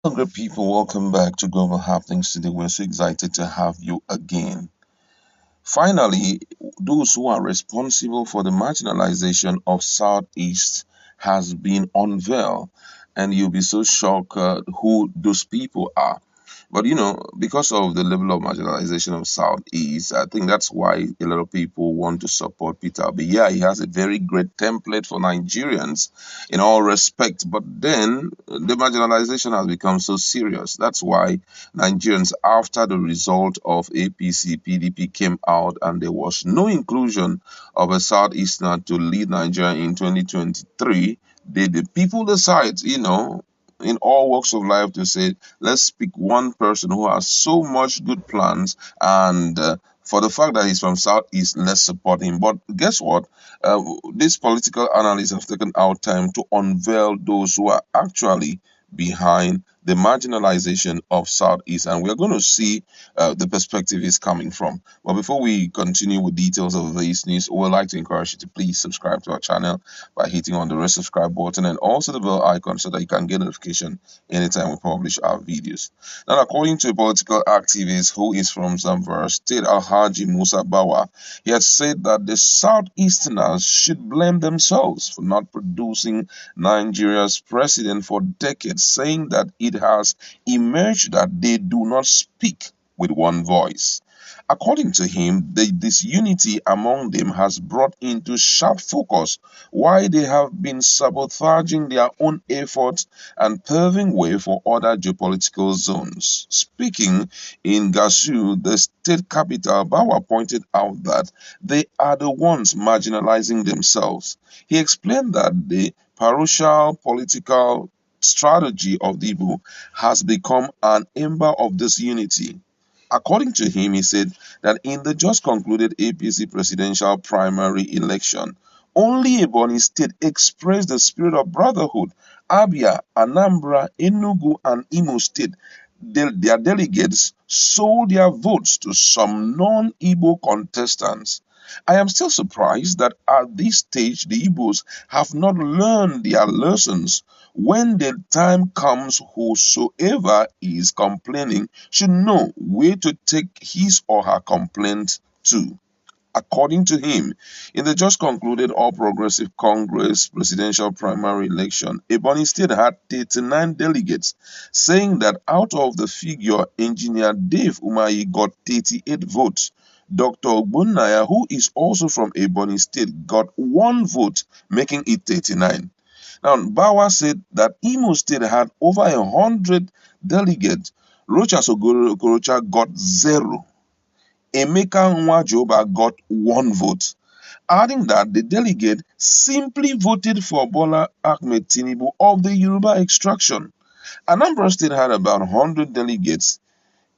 Hello, great people. Welcome back to Global Happenings today. We're so excited to have you again. Finally, those who are responsible for the marginalization of Southeast has been unveiled, and you'll be so shocked who those people are. But because of the level of marginalization of Southeast, I think that's why a lot of people want to support Peter Obi. Yeah, he has a very great template for Nigerians in all respects, but then the marginalization has become so serious. That's why Nigerians, after the result of APC PDP came out and there was no inclusion of a Southeasterner to lead Nigeria in 2023, the people decide, in all walks of life to say, let's pick one person who has so much good plans and for the fact that he's from Southeast, let's support him. But guess what? These political analysts have taken out time to unveil those who are actually behind the marginalization of Southeast, and we're going to see the perspective is coming from. But before we continue with details of this news, we would like to encourage you to please subscribe to our channel by hitting on the red subscribe button and also the bell icon so that you can get notification anytime we publish our videos. Now, according to a political activist who is from Zamfara State, Alhaji Musa Bawa, he has said that the Southeasterners should blame themselves for not producing Nigeria's president for decades, saying that it has emerged that they do not speak with one voice. According to him, the disunity among them has brought into sharp focus why they have been sabotaging their own efforts and paving way for other geopolitical zones. Speaking in Gasu, the state capital, Bawa pointed out that they are the ones marginalizing themselves. He explained that the parochial political strategy of the Igbo has become an ember of disunity. According to him, he said that in the just concluded APC presidential primary election, only Ebonyi State expressed the spirit of brotherhood. Abia, Anambra, Enugu, and Imo State, their delegates sold their votes to some non-Igbo contestants. I am still surprised that at this stage the Igbos have not learned their lessons. When the time comes, whosoever is complaining should know where to take his or her complaint to. According to him, in the just concluded All Progressive Congress presidential primary election, Ebonyi State had 39 delegates, saying that out of the figure, Engineer Dave Umahi got 38 votes. Dr. Ogbonnaya, who is also from Ebonyi State, got one vote, making it 39. Now, Bawa said that Imo State had over 100 delegates. Rochas Okorocha got zero. Emeka Nwajoba got one vote, adding that the delegate simply voted for Bola Ahmed Tinubu of the Yoruba extraction. Anambra State had about 100 delegates.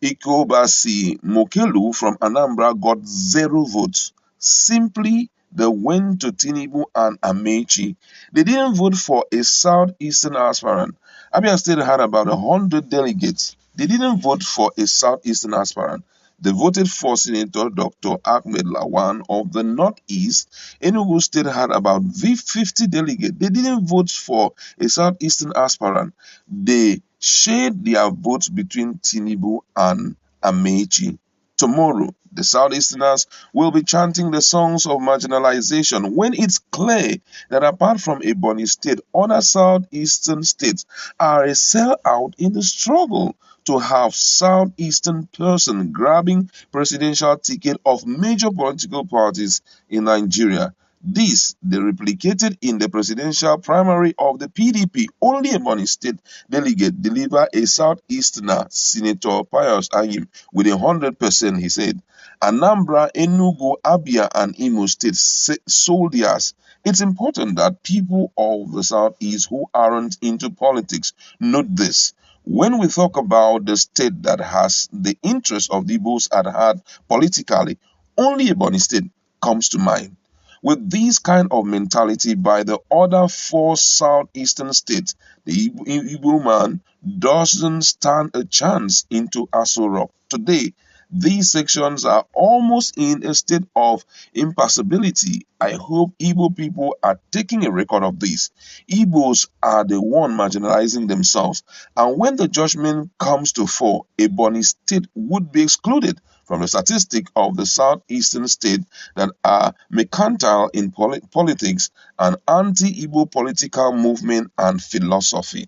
Ikobasi Mokelu from Anambra got zero votes. Simply, they went to Tinubu and Amechi. They didn't vote for a southeastern aspirant. Abia State had about 100 delegates. They didn't vote for a southeastern aspirant. They voted for Senator Dr. Ahmed Lawan of the Northeast. Enugu State had about 50 delegates. They didn't vote for a southeastern aspirant. They shared their votes between Tinubu and Amechi. Tomorrow, the Southeasterners will be chanting the songs of marginalization when it's clear that apart from Ebonyi State, other Southeastern states are a sellout in the struggle to have Southeastern person grabbing presidential ticket of major political parties in Nigeria. This they replicated in the presidential primary of the PDP. Only a Ebonyi State delegate delivered a Southeasterner, Senator Pius Ayim, with 100%, he said. Anambra, Enugu, Abia, and Imo State sold theirs. It's important that people of the Southeast who aren't into politics note this. When we talk about the state that has the interest of the Igbos at heart politically, only Ebonyi State comes to mind. With this kind of mentality by the other four southeastern states, the Igbo man doesn't stand a chance into Aso Rock. Today, These sections are almost in a state of impassibility. I hope Igbo people are taking a record of this. Igbos are the one marginalizing themselves, and when the judgment comes to fall, Ebonyi state would be excluded from the statistic of the southeastern state that are mercantile in politics and anti-Igbo political movement and philosophy.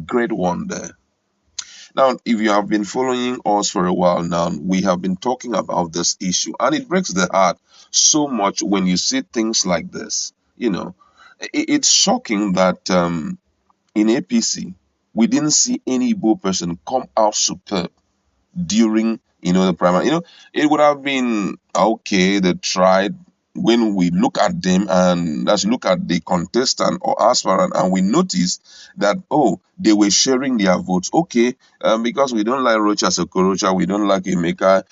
Great one there. Now, if you have been following us for a while now, we have been talking about this issue, and it breaks the heart so much when you see things like this. It's shocking that in APC, we didn't see any Igbo person come out superb during the primary. It would have been okay. They tried. When we look at them and let's look at the contestant or aspirant, and we notice that they were sharing their votes. Okay, because we don't like Rocha Sokorocha, we don't like Emeka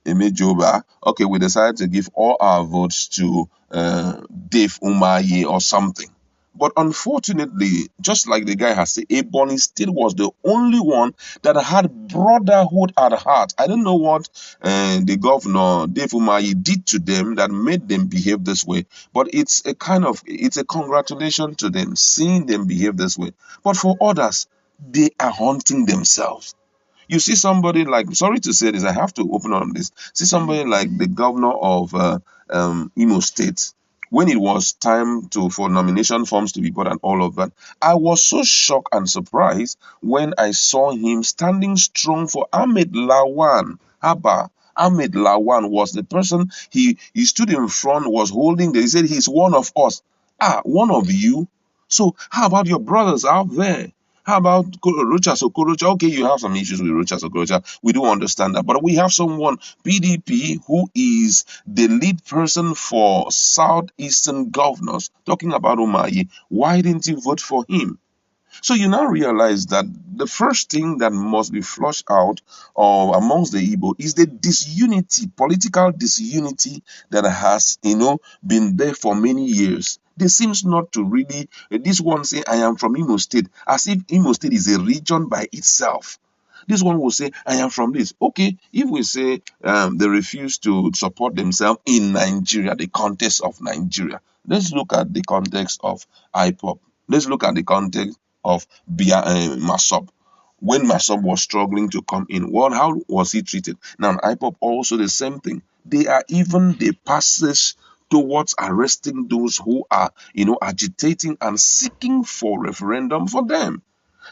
Emejoba. Okay, we decided to give all our votes to Dave Umaye or something. But unfortunately, just like the guy has said, Ebonyi still was the only one that had brotherhood at heart. I don't know what the governor, Dave Umahi, did to them that made them behave this way. But it's a congratulation to them, seeing them behave this way. But for others, they are haunting themselves. You see somebody like, sorry to say this, I have to open on this. See somebody like the governor of Imo State. When it was time for nomination forms to be put and all of that, I was so shocked and surprised when I saw him standing strong for Ahmed Lawan. Ahmed Lawan was the person, he stood in front, was holding, he said he's one of us. One of you? So how about your brothers out there? How about Rocha Sokorocha? Okay, you have some issues with Rocha Sokorocha. We do understand that. But we have someone, PDP, who is the lead person for Southeastern governors, talking about Umahi. Why didn't you vote for him? So you now realize that the first thing that must be flushed out amongst the Igbo is the disunity, political disunity that has, been there for many years. There seems not to really, this one say, I am from Imo State, as if Imo State is a region by itself. This one will say, I am from this. Okay, if we say they refuse to support themselves in Nigeria, the context of Nigeria, let's look at the context of IPOP. Let's look at the context of Masop. When Masop was struggling to come in, how was he treated? Now, IPOP also the same thing. They are even the passage towards arresting those who are, agitating and seeking for referendum for them.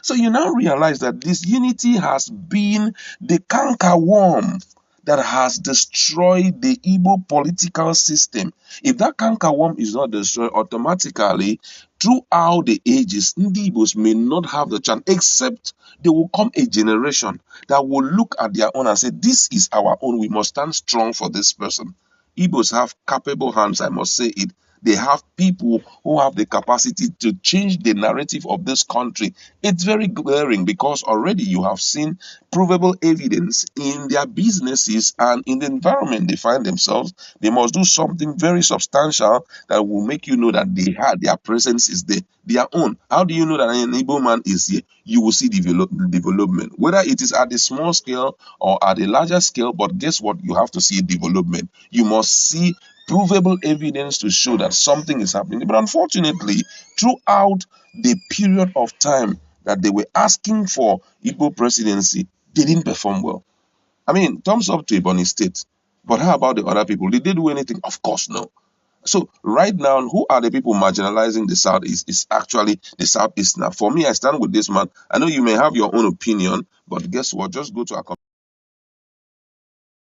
So you now realize that this unity has been the cankerworm that has destroyed the Igbo political system. If that cankerworm is not destroyed automatically, throughout the ages, Ndi Igbos may not have the chance, except there will come a generation that will look at their own and say, this is our own, we must stand strong for this person. Igbos have capable hands, I must say it. They have people who have the capacity to change the narrative of this country. It's very glaring because already you have seen provable evidence in their businesses and in the environment they find themselves. They must do something very substantial that will make you know that their presence is there, their own. How do you know that an Igbo man is here? You will see development, whether it is at a small scale or at a larger scale. But guess what? You have to see development. You must see provable evidence to show that something is happening. But unfortunately, throughout the period of time that they were asking for Igbo presidency, they didn't perform well. I mean, thumbs up to Ebonyi State. But how about the other people? Did they do anything? Of course, no. So right now, who are the people marginalizing the Southeast? It's actually the Southeast now. For me, I stand with this man. I know you may have your own opinion, but guess what? Just go to our